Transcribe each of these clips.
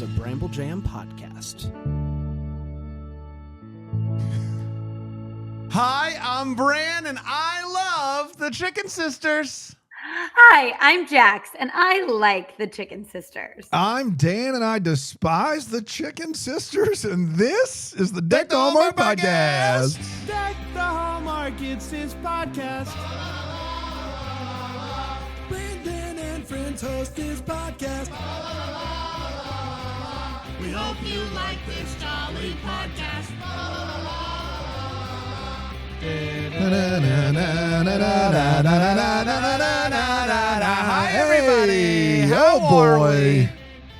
is a Bramble Jam podcast. Hi, I'm Bran, and I love the Chicken Sisters. Hi, I'm Jax, and I like the Chicken Sisters. I'm Dan, and I despise the Chicken Sisters, and this is the Deck the Hallmark podcast. Deck the Hallmark, it's his podcast. Brandon and friends host his podcast. We hope you like this jolly podcast. Hi, everybody. How are we?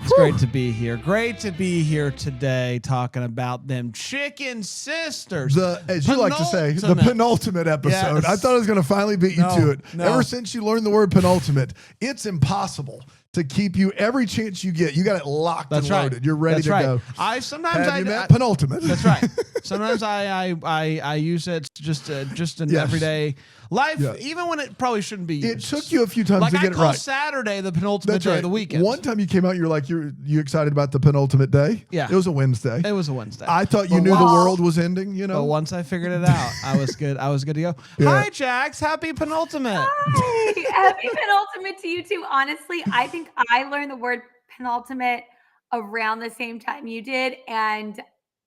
It's great to be here. Great to be here today talking about them Chicken Sisters. As you like to say, the penultimate episode. Yes. I thought I was going to finally beat you to it. No. Ever since you learned the word penultimate, it's impossible to keep you every chance you get. You got it locked and loaded. You're ready to go. Sometimes you met penultimate? That's right. Sometimes I use it just in everyday life, even when it probably shouldn't be used. It took you a few times to get it right. Saturday the penultimate day of the weekend. One time you came out, you're like, you excited about the penultimate day? Yeah. It was a Wednesday. It was a Wednesday. I thought you knew the world was ending, you know? But once I figured it out, I was good. I was good to go. Yeah. Hi, Jax. Happy penultimate. Hi, happy penultimate to you too. Honestly, I think I learned the word penultimate around the same time you did, and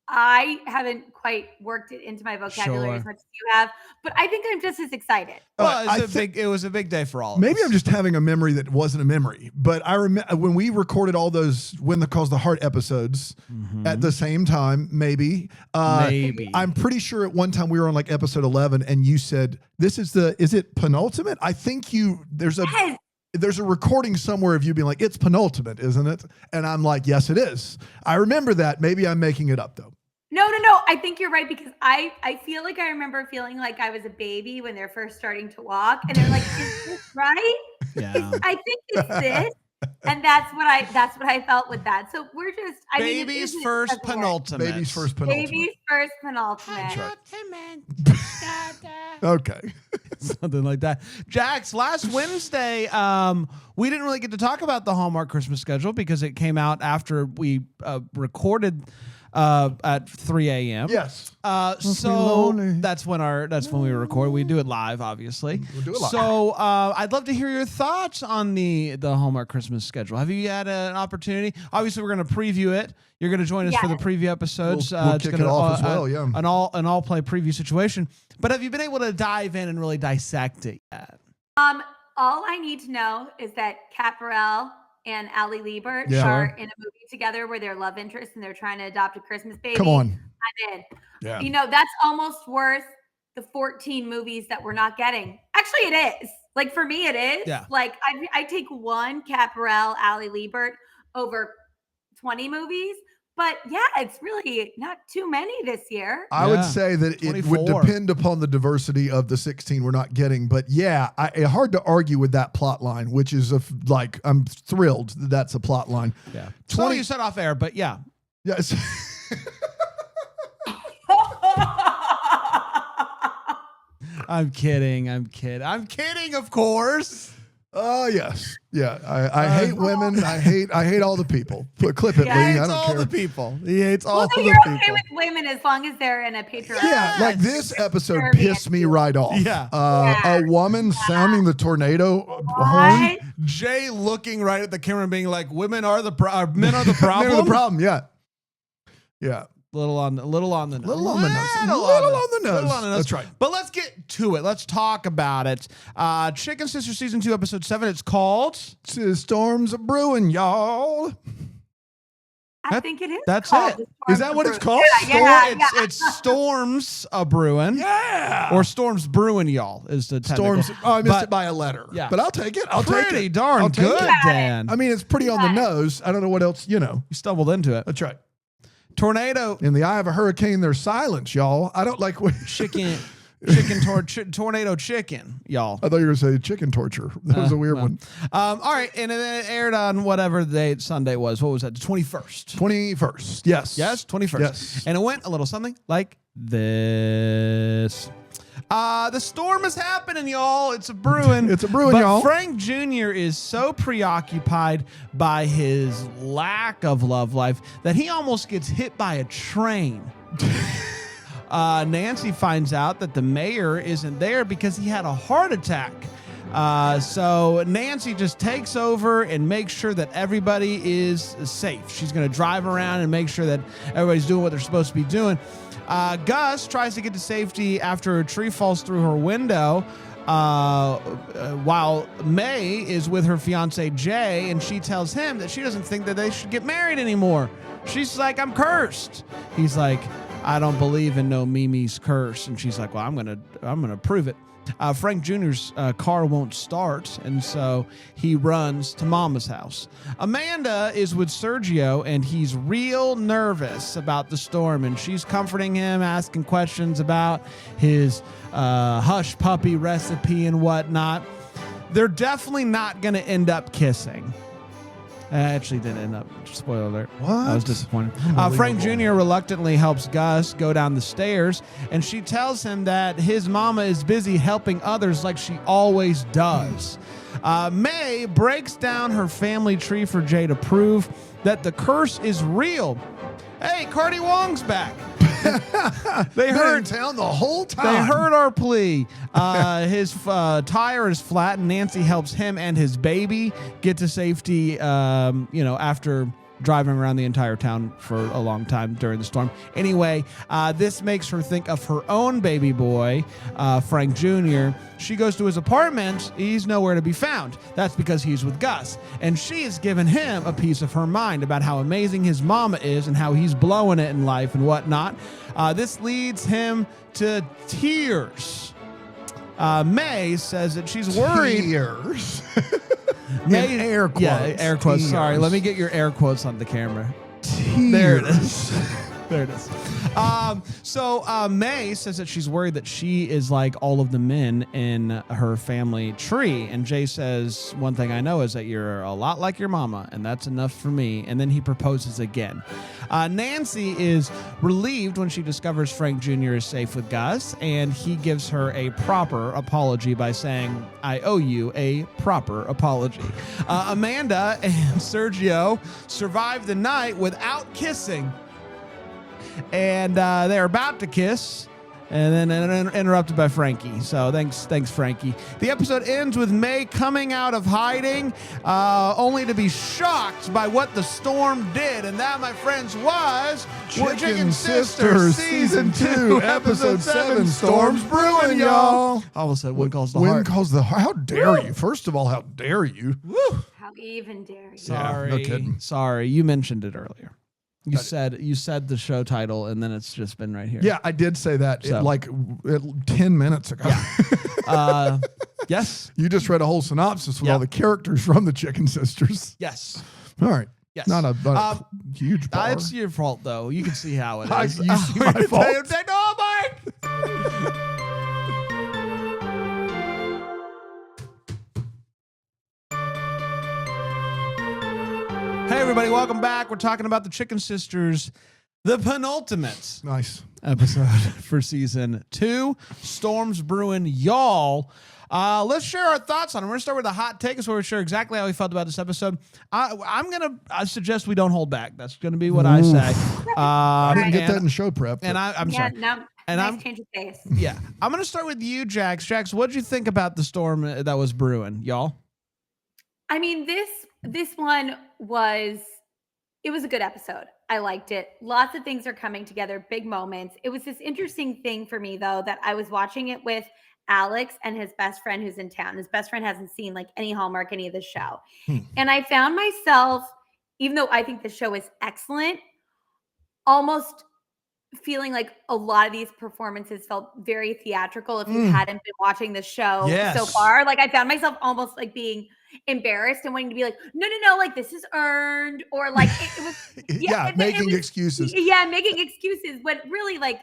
I haven't quite worked it into my vocabulary as much as you have, but I think I'm just as excited. Well, it was a big day for all of us. Maybe I'm just having a memory that wasn't a memory, but I remember when we recorded all those When the Calls the Heart episodes at the same time, maybe. I'm pretty sure at one time we were on like episode 11 and you said, is it penultimate? I think there's a recording somewhere of you being like, it's penultimate, isn't it? And I'm like, yes, it is. I remember that. Maybe I'm making it up though. No. I think you're right because I feel like I remember feeling like I was a baby when they're first starting to walk, and they're like, "Is this right? Yeah. I think it's this," and that's what I felt with that. So we're just Baby's first penultimate. Baby's first penultimate. Baby's first penultimate. Okay. Something like that. Jax, last Wednesday, we didn't really get to talk about the Hallmark Christmas schedule because it came out after we recorded at 3 a.m. Yes. So that's when we record. We do it live, obviously. We'll do it live. So I'd love to hear your thoughts on the Hallmark Christmas schedule. Have you had an opportunity? Obviously, we're going to preview it. You're going to join us for the preview episodes. We'll kick it off as well, yeah. An all play preview situation. But have you been able to dive in and really dissect it yet? All I need to know is that Kat Burrell and Allie Liebert are in a movie together where they're love interests and they're trying to adopt a Christmas baby. Come on. I'm in. Yeah. You know, that's almost worth the 14 movies that we're not getting. Actually, it is. Like, for me, it is. Yeah. Like, I take one Kat Burrell, Allie Liebert over 20 movies. But yeah, it's really not too many this year. I would say that 24. it would depend upon the diversity of the 16 we're not getting. But yeah, hard to argue with that plot line, which is I'm thrilled that that's a plot line. Yeah. 20 you said off air, but yeah. Yes. I'm kidding, of course. Oh yes, yeah. I hate women. I hate all the people. Clip it, Lee. I don't all care. The people. He hates all the so people. you're okay with women as long as they're in a patriarchal. Yeah, like this episode pissed me right off. Yeah. A woman sounding the tornado horn. Jay looking right at the camera and being like, "Men are the problem." Men are the problem. Yeah. Yeah. Little on the nose. Little on the nose. That's right. But let's get to it. Let's talk about it. Chicken Sister Season 2, Episode 7. It's called Storms Brewing, y'all. I think it is. That's called it. Is that what it's called? It's Storms Brewing. Yeah. Or Storms Brewing, y'all, is the technical. Storms. Oh, I missed it by a letter. Yeah. But I'll take it. Pretty darn good, Dan. I mean, it's pretty on the nose. I don't know what else, You stumbled into it. That's right. Tornado. In the eye of a hurricane, there's silence, y'all. I don't like what tornado chicken, y'all. I thought you were saying chicken torture. That was a weird one. All right, and it aired on whatever the Sunday was. What was that? The 21st. 21st. Yes. Yes, 21st. Yes. And it went a little something like this. The storm is happening, y'all. It's a brewing. It's a brewing, but y'all. Frank Jr. is so preoccupied by his lack of love life that he almost gets hit by a train. Nancy finds out that the mayor isn't there because he had a heart attack. So Nancy just takes over and makes sure that everybody is safe. She's going to drive around and make sure that everybody's doing what they're supposed to be doing. Gus tries to get to safety after a tree falls through her window, while May is with her fiance Jay, and she tells him that she doesn't think that they should get married anymore. She's like, I'm cursed. He's like, I don't believe in no Mimi's curse. And she's like, well, I'm gonna prove it. Frank Jr.'s car won't start, and so he runs to Mama's house. Amanda is with Sergio, and he's real nervous about the storm, and she's comforting him, asking questions about his hush puppy recipe and whatnot. They're definitely not going to end up kissing. Actually didn't end up. Spoiler alert. What? I was disappointed. Frank Jr. reluctantly helps Gus go down the stairs, and she tells him that his mama is busy helping others like she always does. May breaks down her family tree for Jay to prove that the curse is real. Hey, Cardi Wong's back. They heard in town the whole time. They heard our plea. His tire is flat, and Nancy helps him and his baby get to safety. After driving around the entire town for a long time during the storm. Anyway, this makes her think of her own baby boy, Frank Jr. She goes to his apartment. He's nowhere to be found. That's because he's with Gus. And she has given him a piece of her mind about how amazing his mama is and how he's blowing it in life and whatnot. This leads him to tears. May says that she's worried. Tears. May, air quotes. Yeah, air quotes. Tears. Sorry, let me get your air quotes on the camera. Tears. There it is. There it is. So May says that she's worried that she is like all of the men in her family tree. And Jay says, one thing I know is that you're a lot like your mama, and that's enough for me. And then he proposes again. Nancy is relieved when she discovers Frank Jr. is safe with Gus, and he gives her a proper apology by saying, I owe you a proper apology. Amanda and Sergio survive the night without kissing. And they're about to kiss, and then interrupted by Frankie. So thanks, Frankie. The episode ends with May coming out of hiding, only to be shocked by what the storm did. And that, my friends, was Chicken Sisters Season 2, Episode 7, Storms Brewing, y'all. I almost said Wind Calls the Heart. Wind Calls the Heart. How dare you? First of all, how dare you? Woo. How even dare you? Sorry. Yeah, no kidding. Sorry, you mentioned it earlier. You said the show title, and then it's just been right here. Yeah, I did say that So. 10 minutes ago. Yeah. Yes. You just read a whole synopsis with Yeah. all the characters from the Chicken Sisters. Yes. All right. Yes. Not a huge bar. It's your fault, though. You can see how it I- is. you see my fault. No, Mike! Hey, everybody. Welcome back. We're talking about the Chicken Sisters, the penultimate Nice. episode for season 2, Storms Brewing, y'all. Let's share our thoughts on it. We're going to start with a hot take. It's where we share exactly how we felt about this episode. I'm going to suggest we don't hold back. That's going to be what I say. I didn't get and- that in show prep. And I'm Yeah, sorry. no, And nice I'm- change of pace. Yeah. I'm going to start with you, Jax. Jax, what did you think about the storm that was brewing, y'all? I mean, this one was a good episode. I liked it. Lots of things are coming together, big moments. It was this interesting thing for me, though, that I was watching it with Alex and his best friend who's in town. His best friend hasn't seen like any Hallmark, any of the show. And I found myself, even though I think the show is excellent, almost feeling like a lot of these performances felt very theatrical if you hadn't been watching the show so far. Like I found myself almost like being embarrassed and wanting to be like, no, like this is earned, or like it was making was- excuses. Yeah, making excuses, but really like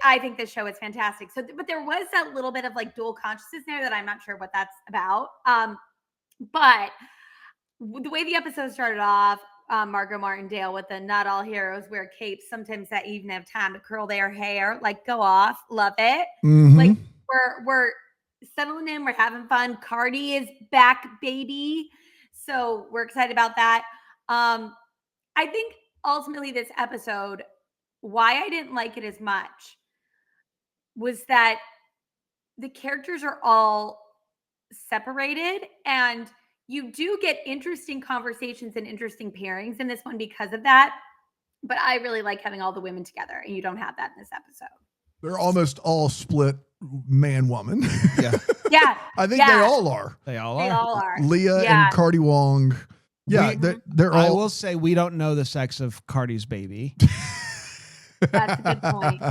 I think this show is fantastic. So, but there was that little bit of like dual consciousness there that I'm not sure what that's about. But the way the episode started off, Margot Martindale with the not all heroes wear capes. Sometimes that even have time to curl their hair. Like, go off. Love it. Mhm. Like, we're settling in. We're having fun. Cardi is back, baby. So we're excited about that. I think ultimately this episode, why I didn't like it as much was that the characters are all separated, and you do get interesting conversations and interesting pairings in this one because of that. But I really like having all the women together, and you don't have that in this episode. They're almost all split man woman. Yeah. Yeah. I think they all are. They all They are. all are. Leah and Cardi Wong. Yeah, they're all. I will say we don't know the sex of Cardi's baby. That's a good point.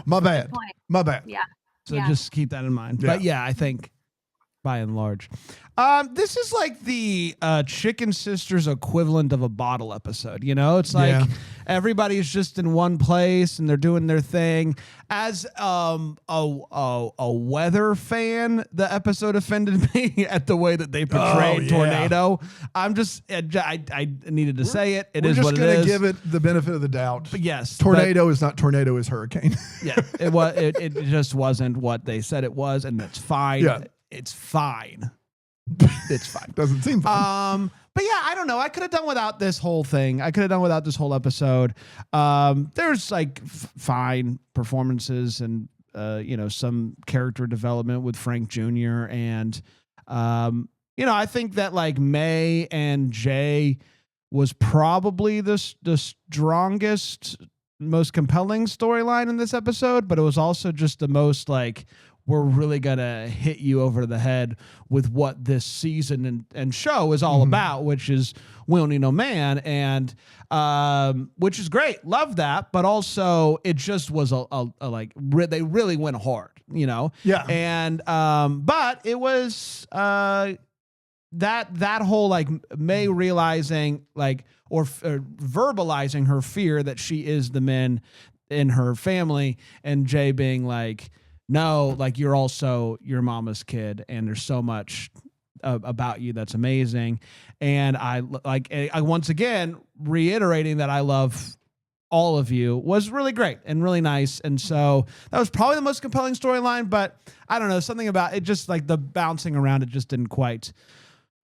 My bad. My bad. Yeah. So just keep that in mind. Yeah. But yeah, I think by and large. This is like the Chicken Sisters equivalent of a bottle episode. You know, it's like everybody's just in one place and they're doing their thing. As a weather fan, the episode offended me at the way that they portrayed Tornado. I'm just, I needed to say it. It is what it is. We're just going to give it the benefit of the doubt. But yes. Tornado is not tornado, is hurricane. Yeah. It just wasn't what they said it was, and that's fine. Yeah. It's fine. It's fine. Doesn't seem fine. But yeah, I don't know. I could have done without this whole thing. I could have done without this whole episode. There's like fine performances and some character development with Frank Jr. and I think that like May and Jay was probably the strongest, most compelling storyline in this episode, but it was also just the most like, we're really going to hit you over the head with what this season and show is all about, which is We Don't Need No Man, and which is great. Love that. But also it just was they really went hard, Yeah. And, but it was that whole like May realizing like, or verbalizing her fear that she is the men in her family, and Jay being like, no, like you're also your mama's kid, and there's so much about you that's amazing. And I once again reiterating that I love all of you was really great and really nice. And so that was probably the most compelling storyline, but I don't know, something about it, just like the bouncing around, it just didn't quite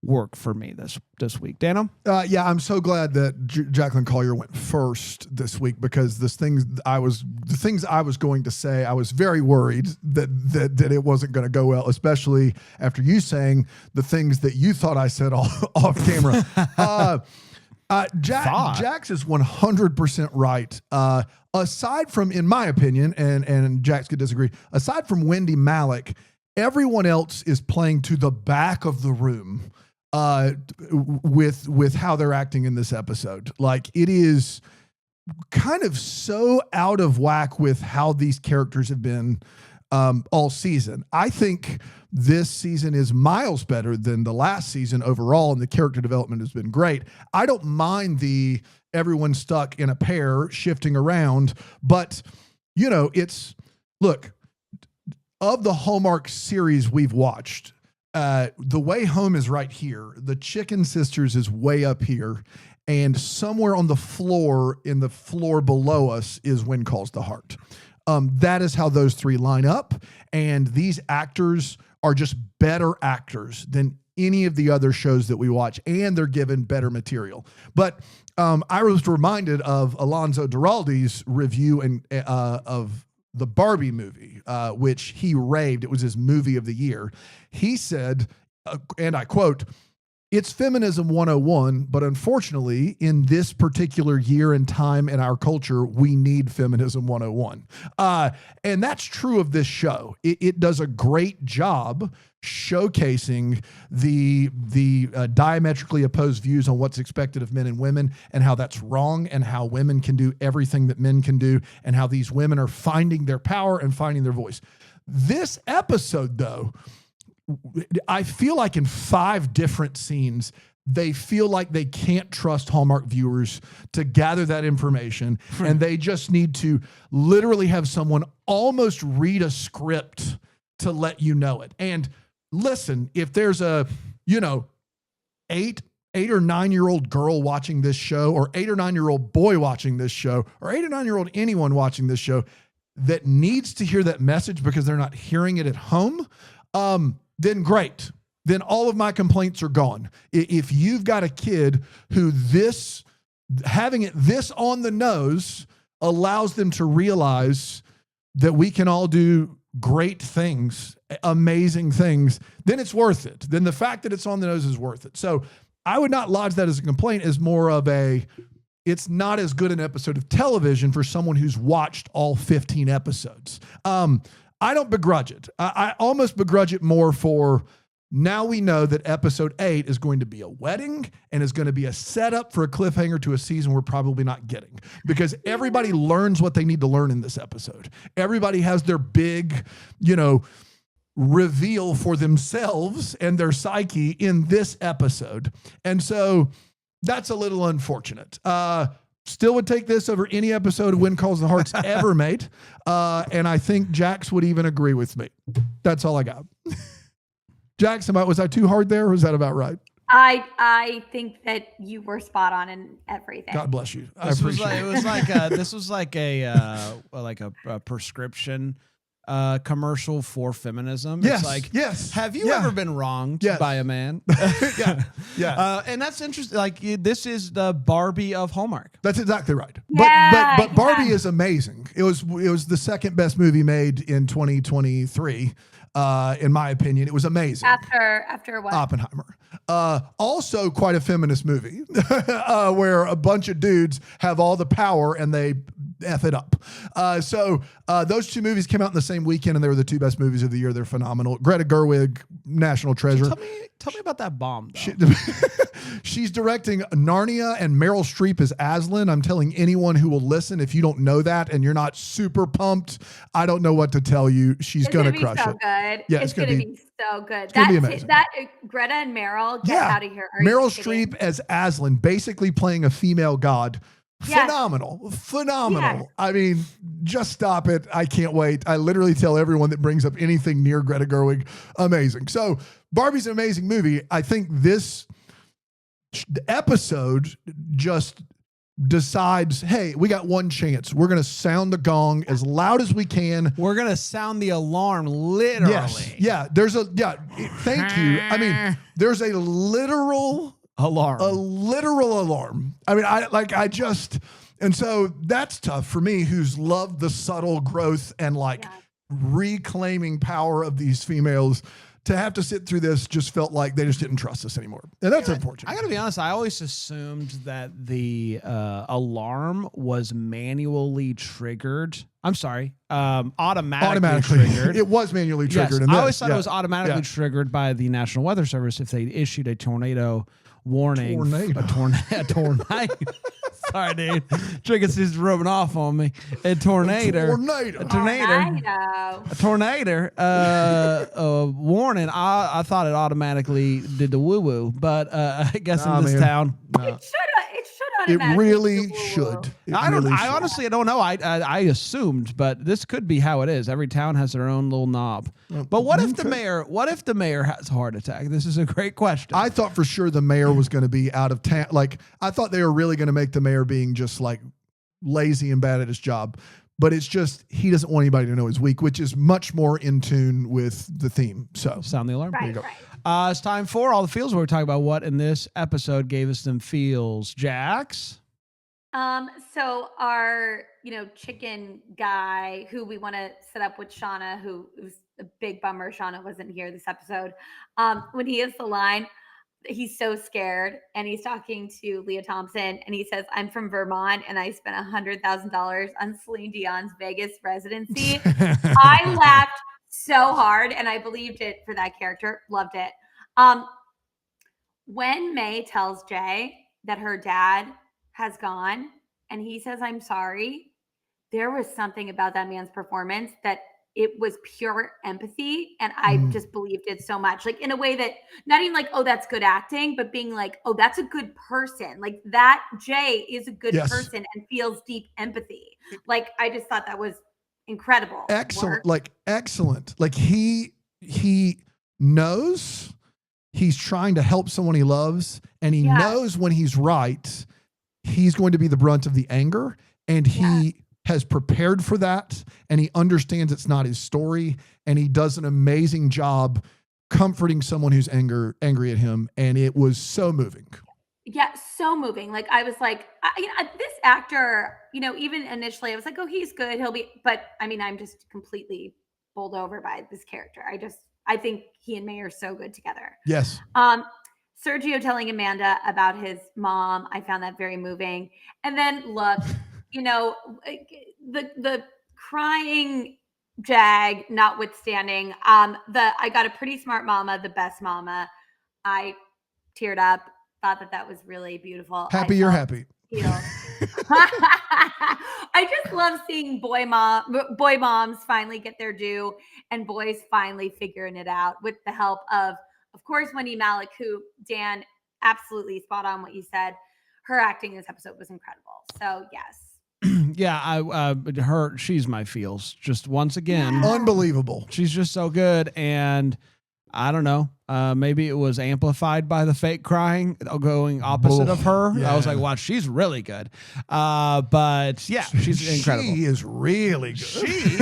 work for me this week. Dano? Yeah, I'm so glad that Jacqueline Collier went first this week, because the things I was going to say, I was very worried that it wasn't going to go well, especially after you saying the things that you thought I said off camera. Jax is 100% right. Aside from, in my opinion, and Jax could disagree, aside from Wendy Malick, everyone else is playing to the back of the room with how they're acting in this episode. Like, it is kind of so out of whack with how these characters have been all season. I think this season is miles better than the last season overall, and the character development has been great. I don't mind the everyone stuck in a pair shifting around, but look, of the Hallmark series we've watched, The Way Home is right here. The Chicken Sisters is way up here. And somewhere on the floor, in the floor below us, is When Calls the Heart. That is how those three line up. And these actors are just better actors than any of the other shows that we watch. And they're given better material. But I was reminded of Alonso Duraldi's review of the Barbie movie, which he raved. It was his movie of the year. He said, and I quote, "It's feminism 101, but unfortunately, in this particular year and time in our culture, we need feminism 101. And that's true of this show. It does a great job showcasing the diametrically opposed views on what's expected of men and women, and how that's wrong, and how women can do everything that men can do, and how these women are finding their power and finding their voice. This episode, though, I feel like in 5 different scenes, they feel like they can't trust Hallmark viewers to gather that information. And they just need to literally have someone almost read a script to let you know it. And listen, if there's a, 8 or 9-year-old girl watching this show, or 8 or 9-year-old boy watching this show, or 8 or 9-year-old anyone watching this show, that needs to hear that message because they're not hearing it at home, then great. Then all of my complaints are gone. If you've got a kid who having it this on the nose allows them to realize that we can all do great things, amazing things, then it's worth it. Then the fact that it's on the nose is worth it. So I would not lodge that as a complaint, as more of it's not as good an episode of television for someone who's watched all 15 episodes. I don't begrudge it. I almost begrudge it more for now we know that episode 8 is going to be a wedding and is going to be a setup for a cliffhanger to a season we're probably not getting, because everybody learns what they need to learn in this episode. Everybody has their big, reveal for themselves and their psyche in this episode. And so that's a little unfortunate. Still would take this over any episode of When Calls the Heart's ever made. And I think Jax would even agree with me. That's all I got. Jax, was I too hard there, or was that about right? I think that you were spot on in everything. God bless you. This was like a prescription commercial for feminism. Yes, It's like, yes. have you ever been wronged by a man? Yeah. And that's interesting. Like, this is the Barbie of Hallmark. That's exactly right. Yeah, but Barbie is amazing. It was the second best movie made in 2023. In my opinion, it was amazing. After what? Oppenheimer. Also quite a feminist movie where a bunch of dudes have all the power and they F it up. So those two movies came out in the same weekend and they were the two best movies of the year. They're phenomenal. Greta Gerwig, national treasure. Tell me about that bomb, She's directing Narnia and Meryl Streep as Aslan. I'm telling anyone who will listen, if you don't know that and you're not super pumped, I don't know what to tell you. She's going to crush it. Good. Yeah, it's going to be so good. That Greta and Meryl, get out of here. Meryl Streep as Aslan, basically playing a female god. Phenomenal. Yes. I mean, just stop it. I can't wait. I literally tell everyone that brings up anything near Greta Gerwig, amazing. So Barbie's an amazing movie. I think this episode just decides, hey, we got one chance. We're going to sound the gong as loud as we can. We're going to sound the alarm literally. Yes. Yeah. Thank you. I mean, there's a literal alarm. I mean, and so that's tough for me, who's loved the subtle growth and reclaiming power of these females. To have to sit through this just felt like they just didn't trust us anymore. And that's unfortunate. I got to be honest. I always assumed that the alarm was manually triggered. I'm sorry, automatically triggered. It was manually triggered. Yes, I always thought it was automatically triggered by the National Weather Service if they issued a tornado warning. A tornado. Sorry, dude. Trigus is rubbing off on me. A tornado. Warning. I thought it automatically did the woo woo, but I guess in this town, it should. It really should. I honestly don't know. I assumed, but this could be how it is. Every town has their own little knob. But what if the mayor? What if the mayor has a heart attack? This is a great question. I thought for sure the mayor was going to be out of town. Like, I thought they were really going to make the mayor being just like lazy and bad at his job. But it's just, he doesn't want anybody to know he's weak, which is much more in tune with the theme. So sound the alarm. Right, there you go. It's time for all the feels, where we talk about what in this episode gave us them feels. Jax. So our, chicken guy who we want to set up with Shauna, who was a big bummer. Shauna wasn't here this episode. When he has the line, he's so scared and he's talking to Leah Thompson and he says, I'm from Vermont and I spent $100,000 on Celine Dion's Vegas residency. I laughed so hard and I believed it for that character. Loved it. When May tells Jay that her dad has gone and he says, I'm sorry, there was something about that man's performance that it was pure empathy. And I just believed it so much, like in a way that not even like, oh, that's good acting, but being like, oh, that's a good person. Like that Jay is a good person and feels deep empathy. Like, I just thought that was incredible. Excellent. Excellent. Like he knows he's trying to help someone he loves and he knows when he's right, he's going to be the brunt of the anger. And he has prepared for that, and he understands it's not his story, and he does an amazing job comforting someone who's angry at him, and it was so moving. Yeah, so moving. Like I was like, this actor, even initially I was like, oh, he's good. He'll be, but I mean, I'm just completely bowled over by this character. I think he and May are so good together. Yes. Sergio telling Amanda about his mom, I found that very moving. And then look, the crying Jag notwithstanding, I got a pretty smart mama, the best mama. I teared up, thought that was really beautiful. Happy you're happy. I just love seeing boy moms finally get their due and boys finally figuring it out with the help of course, Wendy Malick, who, Dan, absolutely spot on what you said. Her acting in this episode was incredible. So, yes. Yeah, she's my feels. Just once again. Unbelievable. She's just so good. And I don't know, maybe it was amplified by the fake crying going opposite of her. Yeah. I was like, wow, she's really good. But yeah, she's incredible. She is really good. She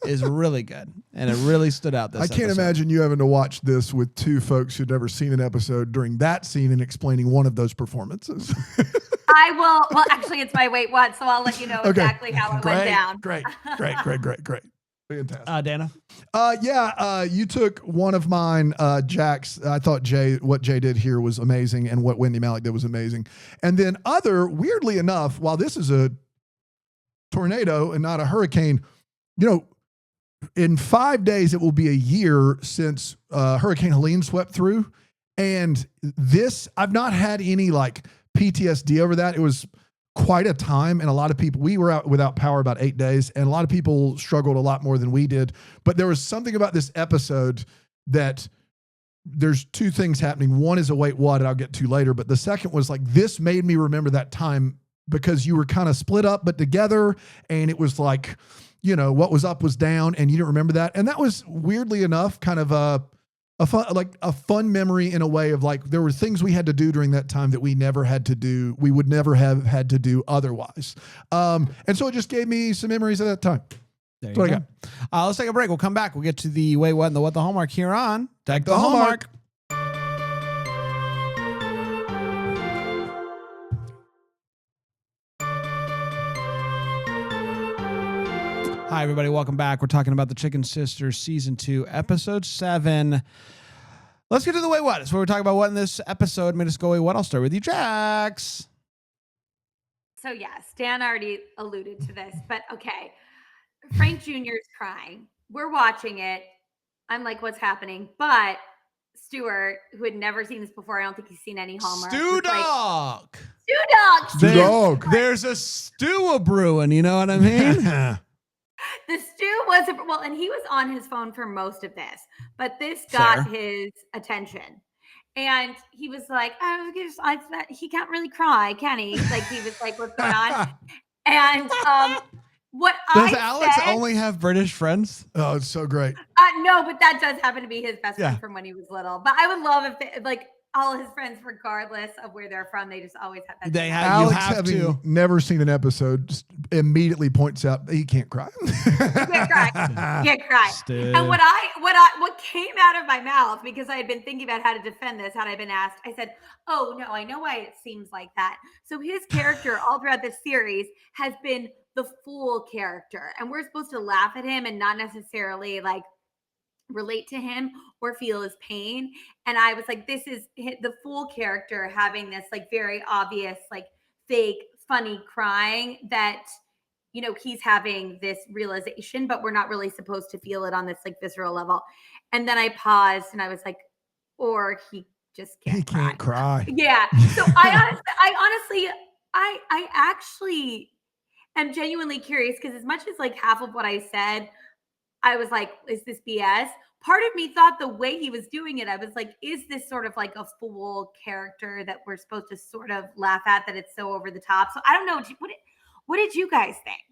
is really good. And it really stood out this I can't imagine you having to watch this with two folks who'd never seen an episode during that scene and explaining one of those performances. I will. Well, actually, it's my wait what, so I'll let you know exactly how it went down. Great. Fantastic. Dana? You took one of mine, Jack's. I thought what Jay did here was amazing, and what Wendy Malick did was amazing. And then weirdly enough, while this is a tornado and not a hurricane, in 5 days, it will be a year since Hurricane Helene swept through. And I've not had any like PTSD over that. It was quite a time. And a lot of people, we were out without power about 8 days, and a lot of people struggled a lot more than we did. But there was something about this episode that there's two things happening. One is a wait, what, and I'll get to later. But the second was like, this made me remember that time because you were kind of split up, but together. And it was like, what was up was down, and you didn't remember that. And that was weirdly enough kind of a fun memory in a way of like, there were things we had to do during that time that we never had to do. We would never have had to do otherwise. And so it just gave me some memories of that time. That's what I got. Let's take a break. We'll come back. We'll get to the Wait, What, and the What the Hallmark here on Deck the Hallmark. Hi, everybody. Welcome back. We're talking about the Chicken Sisters Season 2, Episode 7. Let's get to the Wait What. It's where we're talking about what in this episode made us go, Wait What? I'll start with you, Jax. So, yes, Dan already alluded to this, but okay. Frank Jr.'s crying. We're watching it. I'm like, what's happening? But Stuart, who had never seen this before, I don't think he's seen any Hallmark. Stew Dog. Stew Dog. There's a stew a brewing, you know what I mean? The stew was, and he was on his phone for most of this, but this got his attention. And he was like, he can't really cry, can he? Like, he was like, what's going on? And Does Alex only have British friends? Oh, it's so great. No, but that does happen to be his best friend from when he was little. But I would love if all his friends, regardless of where they're from, they just always have that. Alex, having never seen an episode, just immediately points out he can't cry. Can't cry. And what came out of my mouth, because I had been thinking about how to defend this, had I been asked, I said, "Oh no, I know why it seems like that." So his character all throughout this series has been the fool character, and we're supposed to laugh at him and not necessarily like relate to him or feel his pain. And I was like, this is the fool character having this like very obvious, like fake, funny crying that, he's having this realization, but we're not really supposed to feel it on this like visceral level. And then I paused and I was like, or he just can't cry. Yeah. So I actually am genuinely curious, because as much as like half of what I said, I was like, is this BS? Part of me thought the way he was doing it, I was like, is this sort of like a fool character that we're supposed to sort of laugh at, that it's so over the top? So I don't know. What did you guys think?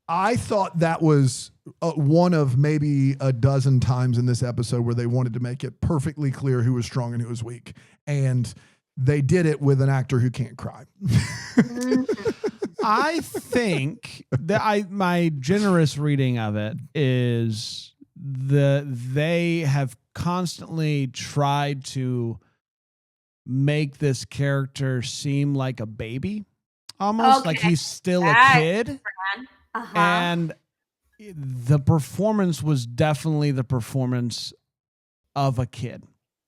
I thought that was one of maybe a dozen times in this episode where they wanted to make it perfectly clear who was strong and who was weak. And they did it with an actor who can't cry. I think that my generous reading of it is they have constantly tried to make this character seem like a baby, almost like he's still a kid. And the performance was definitely the performance of a kid.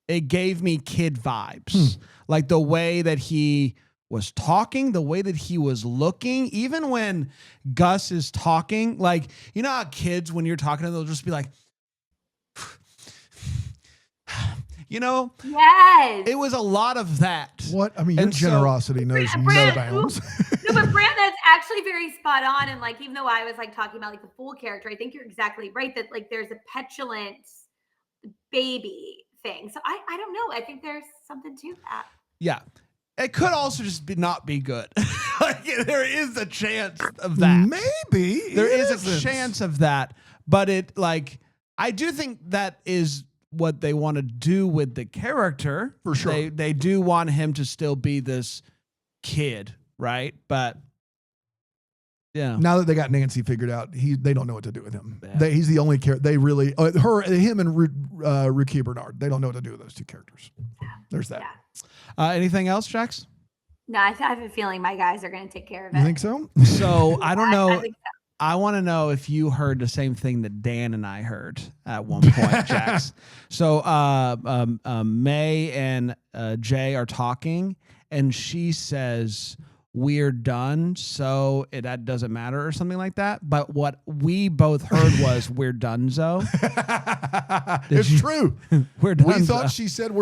It gave me kid vibes, like the way that he was talking, the way that he was looking, even when Gus is talking, like, you know how kids, when you're talking to them, they'll just be like, you know, yes, it was a lot of that. What? I mean, your generosity knows no bounds. No, but Brand, that's actually very spot on. And like, even though I was like talking about like the full character, I think you're exactly right that like there's a petulant baby thing. So I don't know. I think there's something to that. Yeah. It could also just not be good. Like, there is a chance of that. Maybe. There is a chance of that. But it, like, I do think that is what they want to do with the character. For sure. They do want him to still be this kid, right? But yeah. Now that they got Nancy figured out, they don't know what to do with him. Yeah. He's the only character. They really, him and Ricky Bernard, they don't know what to do with those two characters. There's that. Yeah. Anything else, Jax? No, I have a feeling my guys are going to take care of it. You think so? So I don't know. I think so. I want to know if you heard the same thing that Dan and I heard at one point, Jax. So May and Jay are talking, and she says, "We're done, so that doesn't matter," or something like that. But what we both heard was, "We're donezo." It's true. We're donezo. We thought she said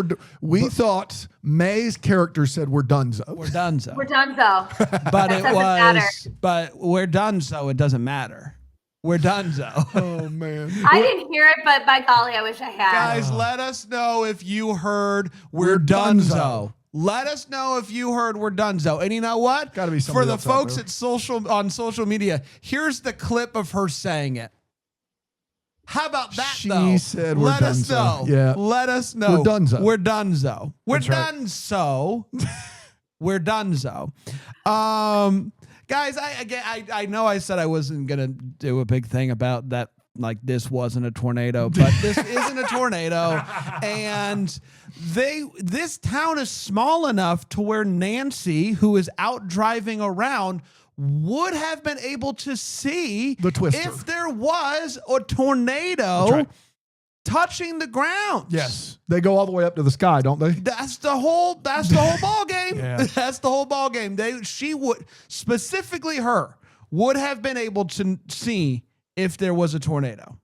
we thought May's character said we're donezo. We're donezo. We're donezo. But That it doesn't was. matter. But we're donezo. It doesn't matter. We're donezo. Oh man. I didn't hear it, but by golly, I wish I had. Guys, let us know if you heard We're we're donezo. donezo. Let us know if you heard we're donezo. And you know what? Gotta be for somebody the else out folks there. on social media. Here's the clip of her saying it. How about that? She though? said we're Let us donezo. know. Yeah. Let us know. We're donezo. We're donezo. We're That's right. donezo. We're donezo. Guys, I know I said I wasn't gonna do a big thing about that. Like, this wasn't a tornado, but this isn't a tornado. And this town is small enough to where Nancy, who is out driving around, would have been able to see The twister. if there was a tornado touching the ground. Yes. They go all the way up to the sky, don't they? That's the whole ball game. Yeah. That's the whole ball game. She would, specifically her, would have been able to see if there was a tornado.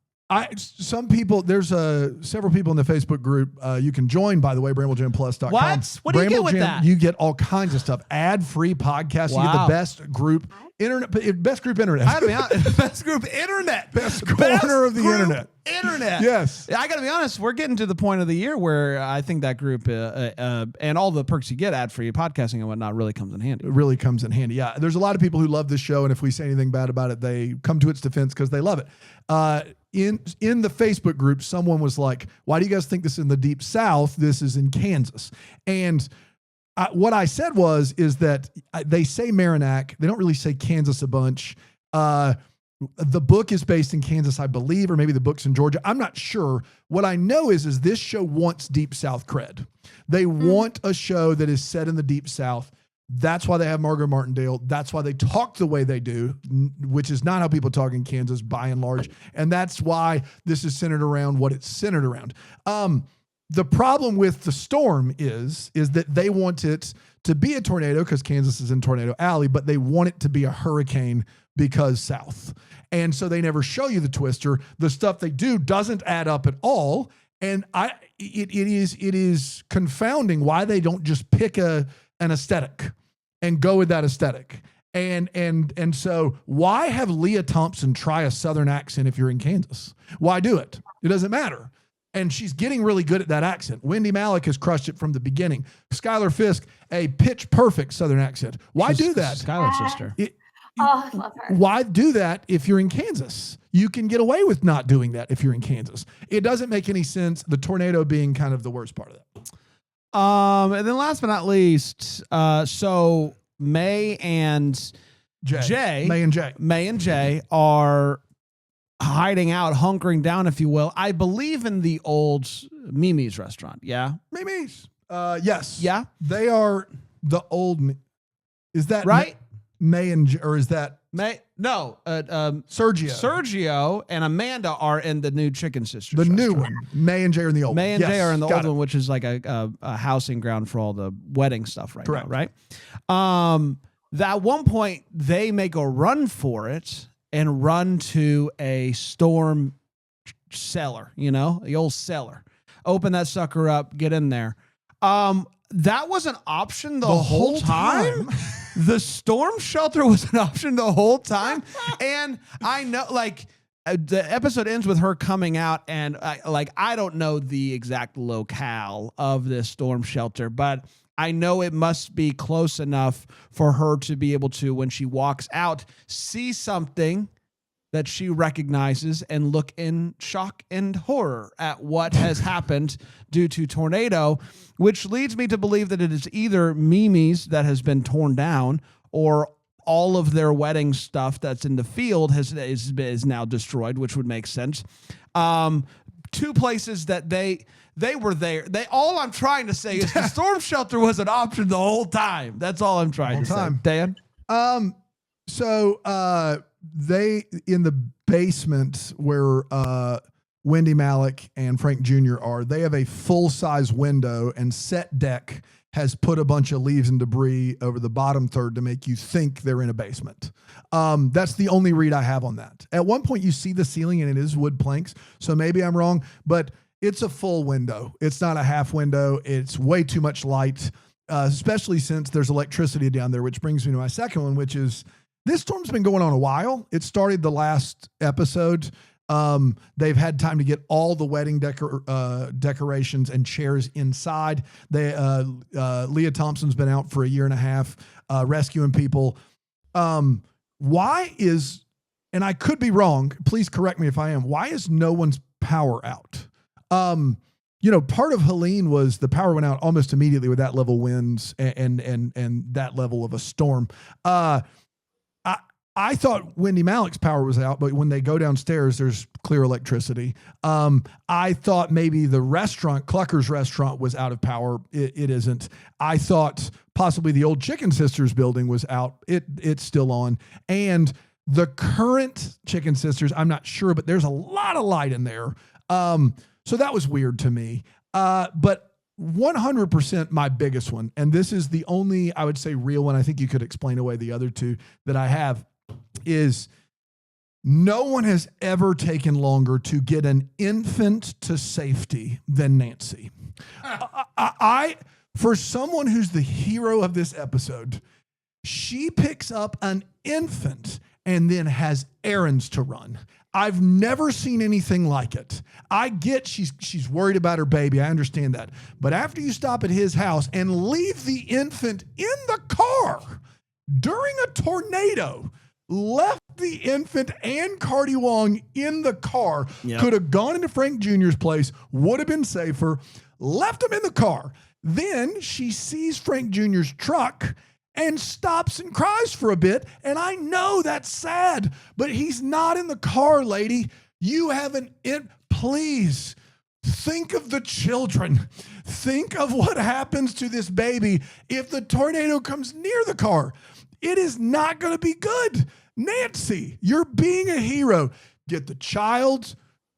Some people, there's several people in the Facebook group you can join, by the way, BrambleJamPlus.com. What do you get with that? You get all kinds of stuff. Ad-free podcasts. You get the best group internet. Best group internet. I gotta be honest. Best group internet. Best corner of the group internet. Internet. Yes. I gotta be honest. We're getting to the point of the year where I think that group and all the perks you get, ad-free podcasting and whatnot, really comes in handy. It really comes in handy. Yeah. There's a lot of people who love this show, and if we say anything bad about it, they come to its defense because they love it. In the Facebook group, someone was like, "Why do you guys think this is in the Deep South? This is in Kansas." And what I said is that they say Merrimack. They don't really say Kansas a bunch. The book is based in Kansas, I believe, or maybe the book's in Georgia. I'm not sure. What I know is this show wants Deep South cred. They want a show that is set in the Deep South. That's why they have Margot Martindale. That's why they talk the way they do, which is not how people talk in Kansas by and large. And that's why this is centered around what it's centered around. The problem with the storm is that they want it to be a tornado because Kansas is in Tornado Alley, but they want it to be a hurricane because south. And so they never show you the twister. The stuff they do doesn't add up at all. And it is confounding why they don't just pick an aesthetic and go with that aesthetic. And so why have Leah Thompson try a Southern accent if you're in Kansas? Why do it? It doesn't matter. And she's getting really good at that accent. Wendy Malick has crushed it from the beginning. Skylar Fisk, a pitch perfect Southern accent. Why do that? Skylar's sister. I love her. Why do that if you're in Kansas? You can get away with not doing that if you're in Kansas. It doesn't make any sense. The tornado being kind of the worst part of that. And then last but not least, so May and May and Jay are hiding out, hunkering down, if you will. I believe in the old Mimi's restaurant. Yeah, Mimi's. Yes. Yeah, they are the old. Is that right? May and or is that May? No, Sergio and Amanda are in the new Chicken Sisters. The restaurant. new one. May and Jay are in the old. May and Jay are in the old one, which is like a housing ground for all the wedding stuff right Correct. now, right? At one point, they make a run for it and run to a storm cellar, the old cellar. Open that sucker up, get in there. That was an option the whole time. The storm shelter was an option the whole time. And I know, the episode ends with her coming out, and I don't know the exact locale of this storm shelter, but I know it must be close enough for her to be able to, when she walks out, see something that she recognizes and look in shock and horror at what has happened due to tornado, which leads me to believe that it is either Mimi's that has been torn down or all of their wedding stuff that's in the field is now destroyed, which would make sense. Two places that they were there. All I'm trying to say is the storm shelter was an option the whole time. That's all I'm trying to say. Dan? So they, in the basement where Wendy Malick and Frank Jr. are, they have a full-size window, and Set Deck has put a bunch of leaves and debris over the bottom third to make you think they're in a basement. That's the only read I have on that. At one point you see the ceiling and it is wood planks, so maybe I'm wrong, but it's a full window. It's not a half window. It's way too much light, especially since there's electricity down there, which brings me to my second one, which is this storm's been going on a while. It started the last episode. They've had time to get all the wedding decorations and chairs inside. Leah Thompson's been out for a year and a half, rescuing people. Why is, and I could be wrong, please correct me if I am, why is no one's power out? Part of Helene was the power went out almost immediately with that level winds and that level of a storm. I thought Wendy Malick's power was out, but when they go downstairs, there's clear electricity. I thought maybe the restaurant, Clucker's restaurant, was out of power. It isn't. I thought possibly the old Chicken Sisters building was out. It's still on. And the current Chicken Sisters, I'm not sure, but there's a lot of light in there. So that was weird to me. But 100% my biggest one, and this is the only, I would say, real one, I think you could explain away the other two that I have, is no one has ever taken longer to get an infant to safety than Nancy. I for someone who's the hero of this episode, she picks up an infant and then has errands to run. I've never seen anything like it. I get she's worried about her baby. I understand that. But after you stop at his house and leave the infant in the car during a tornado, left the infant and Cardi Wong in the car, could have gone into Frank Jr.'s place, would have been safer, left him in the car. Then she sees Frank Jr.'s truck and stops and cries for a bit. And I know that's sad, but he's not in the car, lady. You haven't, please think of the children. Think of what happens to this baby if the tornado comes near the car. It is not going to be good. Nancy, you're being a hero. Get the child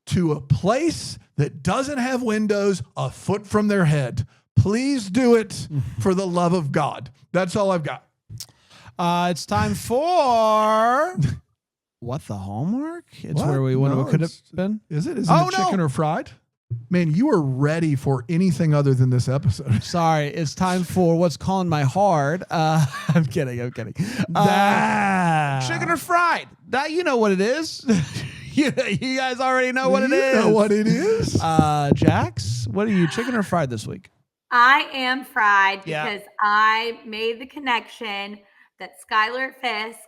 to a place that doesn't have windows a foot from their head. Please do it for the love of God. That's all I've got. It's time for what, the Hallmark? It's What? where we No, could have been. Is it? Isn't it chicken or fried? Man, you are ready for anything other than this episode. Sorry, it's time for what's calling my heart. I'm kidding. Chicken or fried? That, you know what it is. You guys already know what it is. You know what it is. Jax, what are you, chicken or fried this week? I am fried Yeah. because I made the connection that Skylar Fisk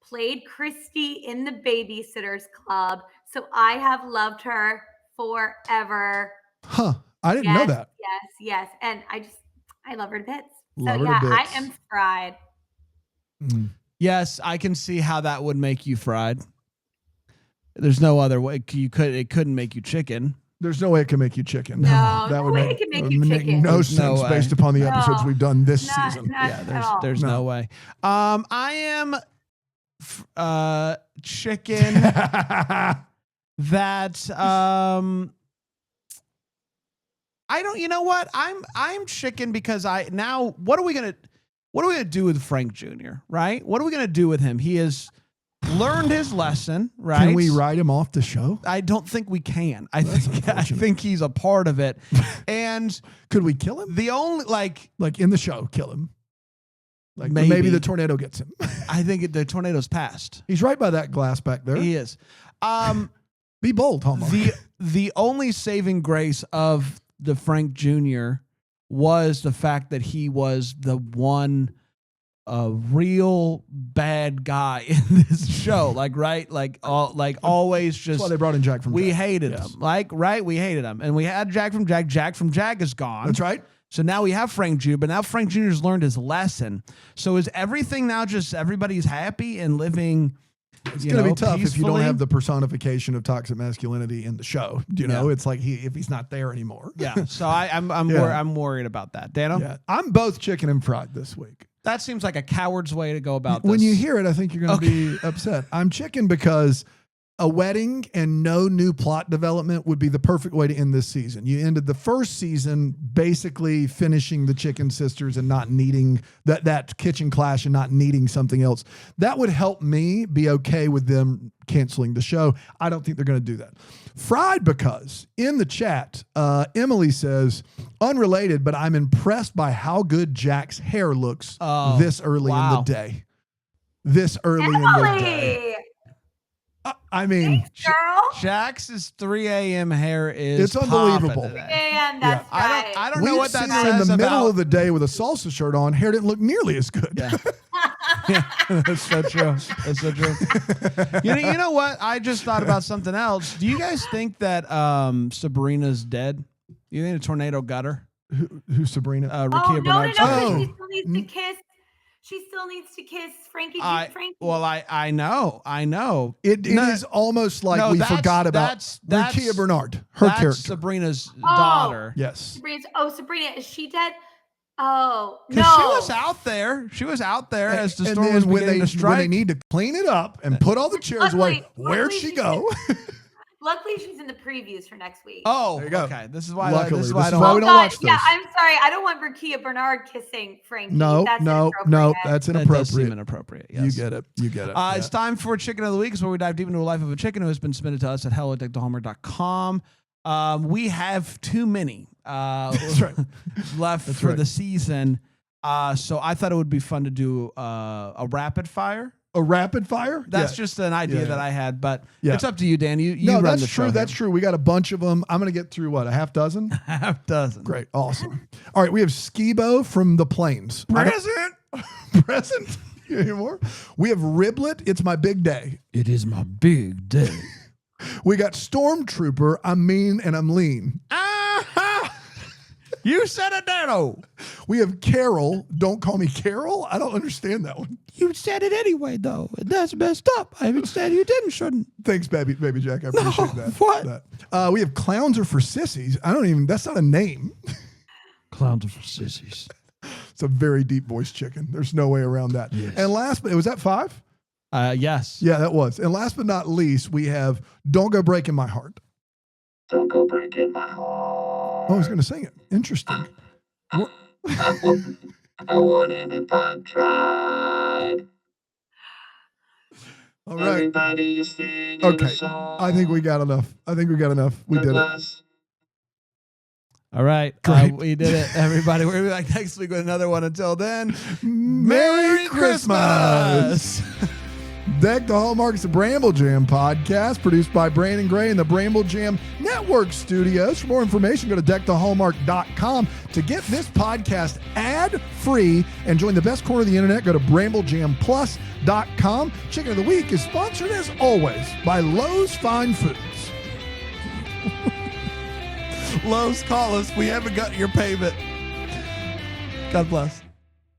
played Christy in the Babysitters Club. So I have loved her forever. Huh. I didn't know that. Yes. And I love her to bits. Love So her to yeah, I bits. am fried. Yes, I can see how that would make you fried. There's no other way. It couldn't make you chicken. There's no way it can make you chicken. No, that no would way make, it can make you make chicken. no There's sense no way. based upon the episodes No, we've done this not season. at all. There's No. no way. I am chicken that I don't. You know what? I'm chicken because what are we gonna do with Frank Jr., right? What are we gonna do with him? He has learned his lesson, right? Can we write him off the show? I don't think we can. I think he's a part of it. And could we kill him? The only like in the show, kill him. Like maybe, maybe the tornado gets him. I think the tornado's passed. He's right by that glass back there. He is. Be bold, Hallmark. The only saving grace of the Frank Jr. was the fact that he was the one real bad guy in this show. Always just. That's why they brought in Jack from We Jack. hated him. We hated him. And we had Jack from Jack. Jack from Jack is gone. That's right. So now we have Frank Jr., but now Frank Jr.'s learned his lesson. So is everything now just everybody's happy and living? It's going to be tough if you don't peacefully? have the personification of toxic masculinity in the show. You know, it's like if he's not there anymore. Yeah. So I'm worried about that. Dano? Yeah. I'm both chicken and fried this week. That seems like a coward's way to go about this. When you hear it, I think you're going to be upset. I'm chicken because a wedding and no new plot development would be the perfect way to end this season. You ended the first season basically finishing the Chicken Sisters and not needing that kitchen clash and not needing something else. That would help me be okay with them canceling the show. I don't think they're going to do that. Fried because in the chat, Emily says, unrelated, but I'm impressed by how good Jack's hair looks this early in the day. This early in the day. I mean, thanks, girl. Jax's 3 a.m. hair is it's unbelievable. And that's right. I don't know what that seen her in says the about middle of the day with a salsa shirt on. Hair didn't look nearly as good. Yeah. Yeah, that's so true. That's so true. You know what? I just thought about something else. Do you guys think that Sabrina's dead? You think a tornado got her? Who's Sabrina? Rakia Bernard. No. She still needs to kiss. She still needs to kiss Frankie. Well, I know. It is almost like we forgot about Rakia Bernard, her character. Sabrina's daughter. Yes. Sabrina, is she dead? Oh, no. She was out there. As the storm was beginning to strike. When they need to clean it up and put all the chairs away, where'd she go? Luckily, she's in the previews for next week. Oh, there you go. Okay. This is why. Luckily, this is why we don't watch this. Yeah, I'm sorry. I don't want Rakia Bernard kissing Frankie. No, that's that's inappropriate. That does seem inappropriate. Yes. You get it. It's time for Chicken of the Week, where we dive deep into the life of a chicken who has been submitted to us at hello@deckthehallmark.com. We have too many That's right. left for the season. So I thought it would be fun to do a rapid fire. A rapid fire? That's just an idea that I had, but it's up to you, Dan. You run that's the show. true. That's true. We got a bunch of them. I'm going to get through what, a half dozen? half dozen. Great. Awesome. All right. We have Skibo from the Plains. Present. Anymore? We have Riblet. It's my big day. It is my big day. We got Stormtrooper. I'm mean and I'm lean. You said it, Dano. We have Carol. Don't call me Carol. I don't understand that one. You said it anyway, though. That's messed up. I even said you shouldn't. Thanks, baby Jack. I appreciate that. What? We have Clowns are for sissies. That's not a name. Clowns are for sissies. It's a very deep voice chicken. There's no way around that. Yes. And last, was that 5? Yes. Yeah, that was. And last but not least, we have Don't Go Breaking My Heart. Don't go breaking my heart. Oh, I was going to sing it. Interesting. I want it if I tried. All right. Everybody is singing Okay. a song. I think we got enough. We did it. All right. We did it, everybody. We're going to be back next week with another one. Until then, Merry Christmas. Deck the Hallmark is a Bramble Jam podcast produced by Brandon Gray in the Bramble Jam Network Studios. For more information, go to deckthehallmark.com. To get this podcast ad-free and join the best corner of the internet, go to bramblejamplus.com. Chicken of the Week is sponsored, as always, by Lowe's Fine Foods. Lowe's, call us. We haven't got your payment. God bless.